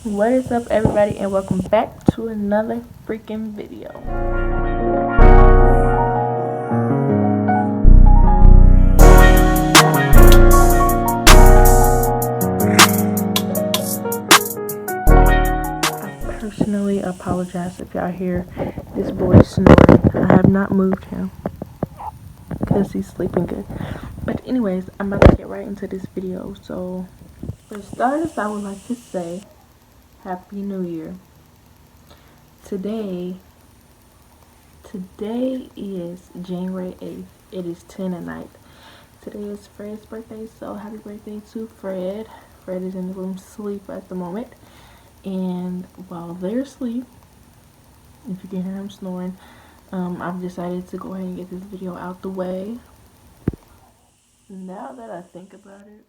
What is up, everybody, and welcome back to another freaking video. I personally apologize if y'all hear this boy snoring. I have not moved him because he's sleeping good. But anyways, I'm about to get right into this video. So for starters, I would like to say Happy New Year. Today is January 8th. It is 10 at night. Today is Fred's birthday, so happy birthday to Fred. Fred is in the room asleep at the moment. And while they're asleep, if you can hear him snoring, I've decided to go ahead and get this video out the way. Now that I think about it,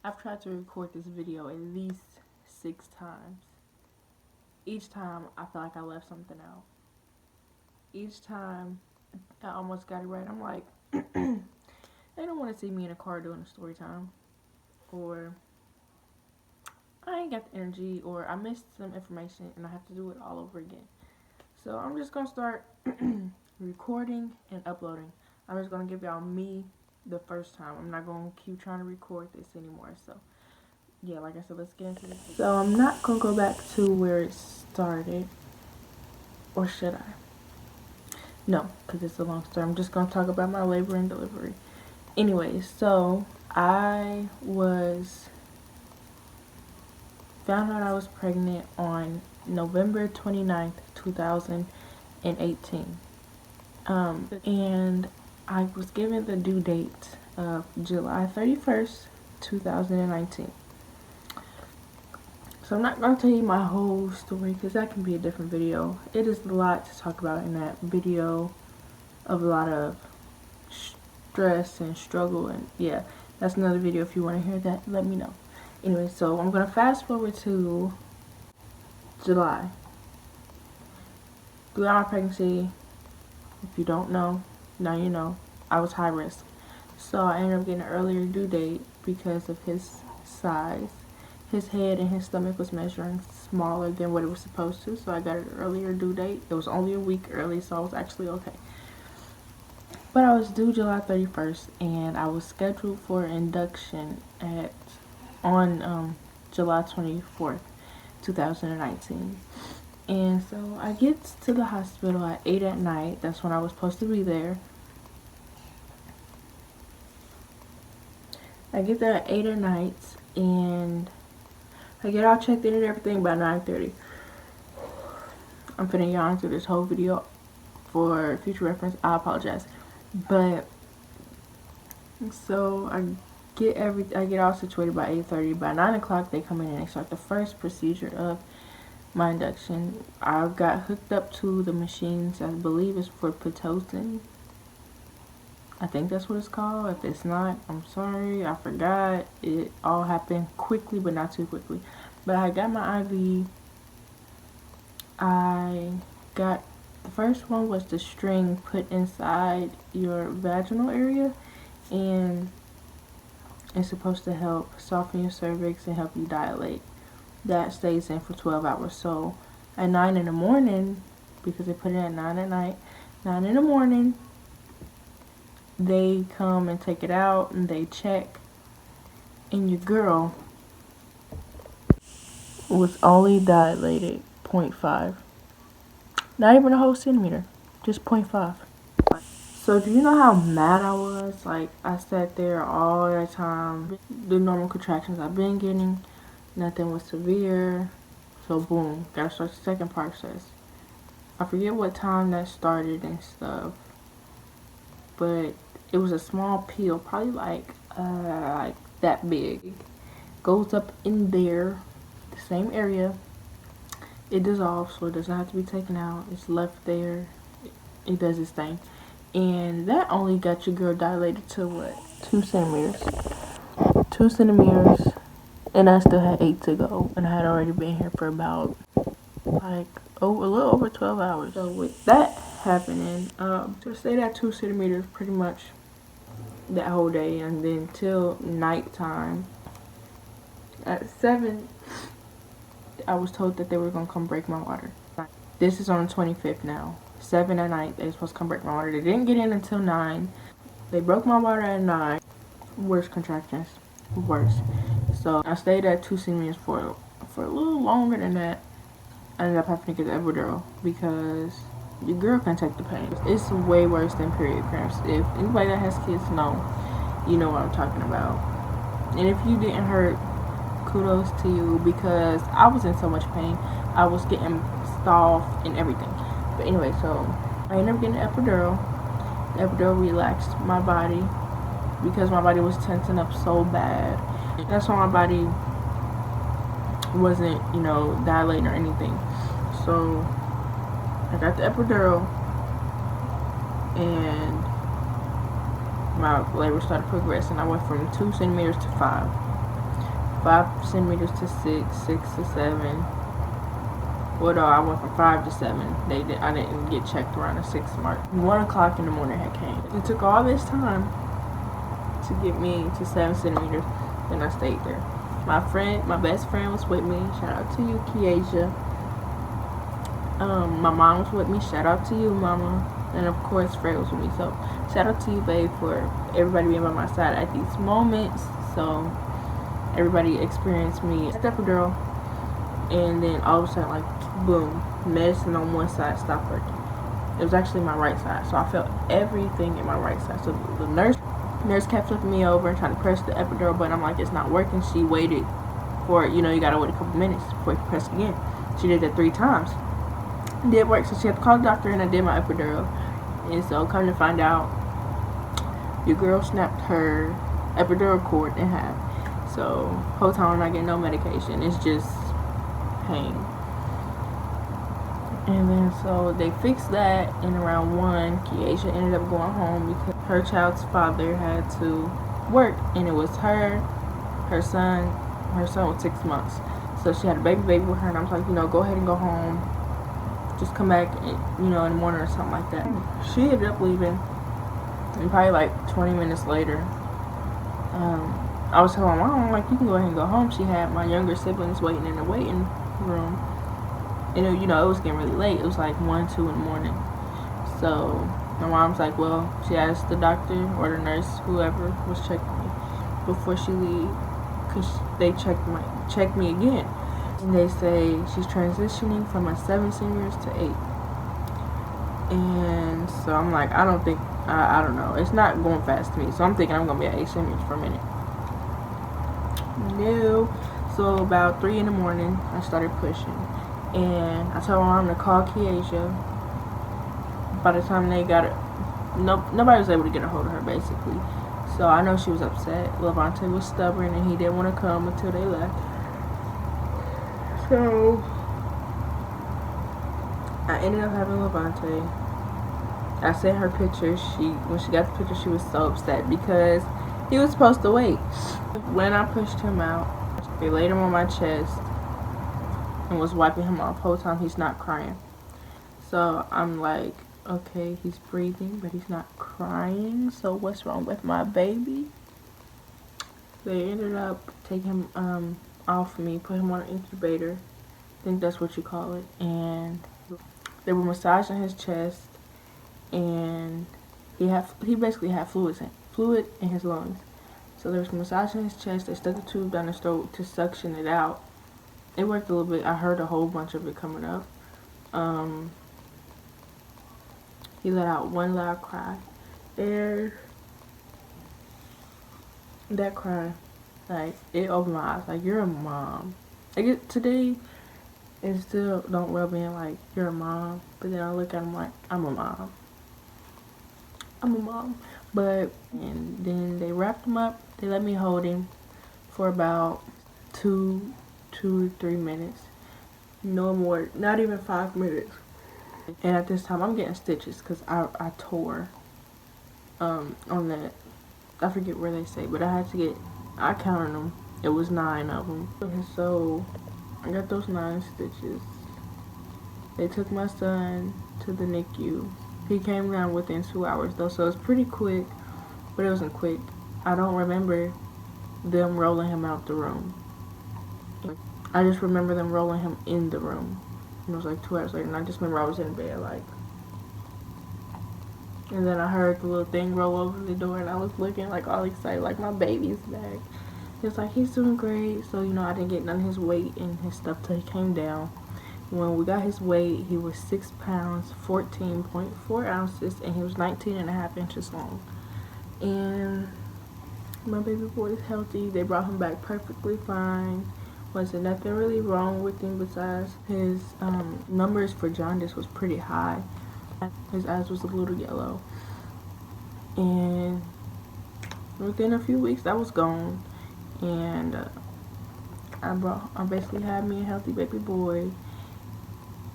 I've tried to record this video at least 6 times. Each time, I feel like I left something out. Each time, I almost got it right. I'm like, they don't want to see me in a car doing a story time. Or I ain't got the energy, or I missed some information and I have to do it all over again. So I'm just going to start recording and uploading. I'm just going to give y'all me the first time. I'm not going to keep trying to record this anymore. So yeah, like I said, let's get into this. So I'm not going to go back to where it started. Or should I? No, because it's a long story. I'm just going to talk about my labor and delivery. Anyways, so I found out I was pregnant on November 29th, 2018. And I was given the due date of July 31st, 2019. So I'm not going to tell you my whole story because that can be a different video. It is a lot to talk about in that video, of a lot of stress and struggle, and yeah, that's another video. If you want to hear that, let me know. Anyway, so I'm going to fast forward to July. Throughout my pregnancy, if you don't know, now you know, I was high risk. So I ended up getting an earlier due date because of his size. His head and his stomach was measuring smaller than what it was supposed to, so I got an earlier due date. It was only a week early, so I was actually okay. But I was due July 31st, and I was scheduled for induction on July 24th, 2019. And so I get to the hospital at 8 at night. That's when I was supposed to be there. I get there at 8 at night, and I get all checked in and everything by 9:30. I'm finna yawn through this whole video for future reference. I apologize. But so I get all situated by 8:30. By 9 o'clock, they come in and they start the first procedure of my induction. I got hooked up to the machines. I believe it's for Pitocin. I think that's what it's called. If it's not, I'm sorry. I forgot. It all happened quickly, but not too quickly. But I got my IV. The first one was the string put inside your vaginal area, and it's supposed to help soften your cervix and help you dilate. That stays in for 12 hours. So at 9 in the morning, because they put it at 9 at night, 9 in the morning, they come and take it out and they check, and your girl was only dilated 0.5. Not even a whole centimeter, just 0.5. So do you know how mad I was? Like, I sat there all that time, the normal contractions I've been getting, nothing was severe. So boom, gotta start the second process. I forget what time that started and stuff, but it was a small pill, probably like that big. Goes up in there, the same area. It dissolves, so it doesn't have to be taken out. It's left there. It does its thing. And that only got your girl dilated to what? 2 centimeters. 2 centimeters. And I still had 8 to go. And I had already been here for about a little over 12 hours. So with that happening, to stay at 2 centimeters pretty much that whole day, and then till nighttime at 7 I was told that they were going to come break my water. This is on the 25th now. 7 at night, they were supposed to come break my water. They didn't get in until 9. They broke my water at 9. Worst contractions. Worst. So I stayed at 2 centimeters for a little longer than that. I ended up having to get the epidural because your girl can take the pain. It's way worse than period cramps. If anybody that has kids know, you know what I'm talking about. And if you didn't hurt, kudos to you, because I was in so much pain. I was getting stalled and everything. But anyway, so I ended up getting the epidural. The epidural relaxed my body because my body was tensing up so bad. That's why my body wasn't, dilating or anything. So I got the epidural and my labor started progressing. I went from 2 centimeters to 5 centimeters to 6 to 7. Well, no, I went from 5 to 7. I didn't get checked around the 6 mark. 1 o'clock in the morning had came. It took all this time to get me to 7 centimeters, and I stayed there. My best friend was with me. Shout out to you, Kiesha. My mom was with me. Shout out to you, mama. And of course, Fred was with me. So shout out to you, babe, for everybody being by my side at these moments. So everybody experienced me at the epidural, and then all of a sudden, like, boom, medicine on one side stopped working. It was actually my right side, so I felt everything in my right side. So the nurse kept flipping me over and trying to press the epidural button. I'm like, it's not working. She waited for it. You gotta wait a couple minutes before you press it again. She did that 3 times. It did work, so she had to call the doctor, and I did my epidural. And so come to find out, your girl snapped her epidural cord in half. So whole time I'm not getting no medication. It's just pain. And then so they fixed that, and around 1, Kiesha ended up going home because her child's father had to work, and it was her son was 6 months. So she had a baby with her, and I was like, go ahead and go home. Just come back, in the morning or something like that. She ended up leaving, and probably like 20 minutes later, I was telling my mom, like, you can go ahead and go home. She had my younger siblings waiting in the waiting room. And, it was getting really late. It was like 1, 2 in the morning. So my mom's like, well, she asked the doctor or the nurse, whoever was checking me, before she leave, because they checked me again. And they say she's transitioning from a 7 centimeters to 8. And so I'm like, I don't know. It's not going fast to me. So I'm thinking I'm going to be at 8 centimeters for a minute. No. So about 3 in the morning, I started pushing. And I told my mom to call Kiesha. By the time they got it, nobody was able to get a hold of her, basically. So I know she was upset. Levante was stubborn, and he didn't want to come until they left. So I ended up having Levante. I sent her pictures. When she got the picture, she was so upset because he was supposed to wait. When I pushed him out, they laid him on my chest and was wiping him off. Whole time he's not crying. So I'm like, okay, he's breathing, but he's not crying. So what's wrong with my baby? They ended up taking him off me, put him on an incubator. I think that's what you call it. And they were massaging his chest, and he basically had fluid in his lungs. So they was massaging his chest. They stuck a tube down his throat to suction it out. It worked a little bit. I heard a whole bunch of it coming up. He let out one loud cry, and that cry, like, it opened my eyes. Like, you're a mom. Like, today, it still don't rub in like you're a mom, but then I look at him like, I'm a mom. But, and then they wrapped him up. They let me hold him for about 2 to 3 minutes. No more, not even 5 minutes. And at this time, I'm getting stitches because I tore on that. I forget where they say, but I counted them. It was 9 of them. And so I got those 9 stitches. They took my son to the NICU. He came down within 2 hours though, so it was pretty quick, but it wasn't quick. I don't remember them rolling him out the room. I just remember them rolling him in the room. And it was like 2 hours later, and I just remember I was in bed, like. And then I heard the little thing roll over the door, and I was looking, like, all excited, like, my baby's back. It's like, he's doing great. So, you know, I didn't get none of his weight and his stuff till he came down. When we got his weight, he was 6 pounds, 14.4 ounces, and he was 19.5 inches long. And my baby boy is healthy. They brought him back perfectly fine. Wasn't nothing really wrong with him besides his numbers for jaundice was pretty high. His eyes was a little yellow. And within a few weeks, that was gone. And I basically had me a healthy baby boy.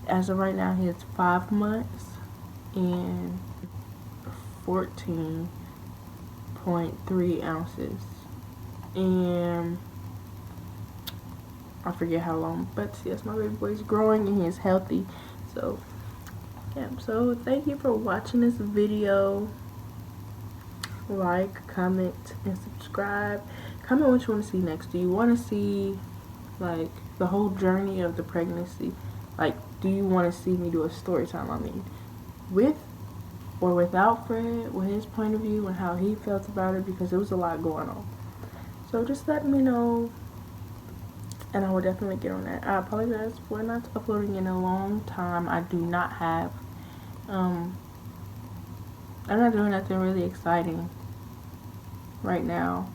As of right now, he is 5 months and 14.3 ounces. And I forget how long, but yes, my baby boy is growing and he is healthy. So, yeah. So, thank you for watching this video. Like, comment, and subscribe. Comment what you want to see next. Do you want to see, like, the whole journey of the pregnancy? Like, do you want to see me do a story time? I mean, with or without Fred, with his point of view and how he felt about it, because there was a lot going on. So just let me know, and I will definitely get on that. I apologize for not uploading in a long time. I do not have, I'm not doing nothing really exciting right now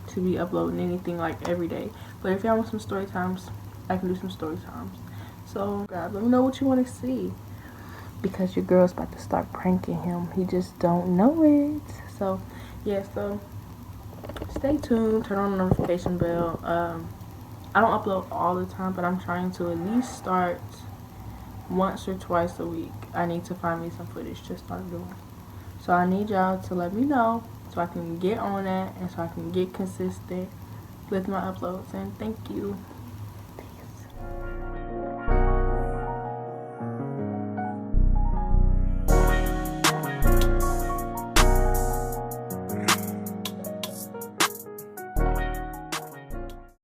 to be uploading anything like every day. But if y'all want some story times, I can do some story times. So, God, let me know what you want to see, because your girl's about to start pranking him. He just don't know it. So, yeah, so stay tuned. Turn on the notification bell. I don't upload all the time, but I'm trying to at least start once or twice a week. I need to find me some footage to start doing. So, I need y'all to let me know so I can get on that and so I can get consistent with my uploads. And thank you.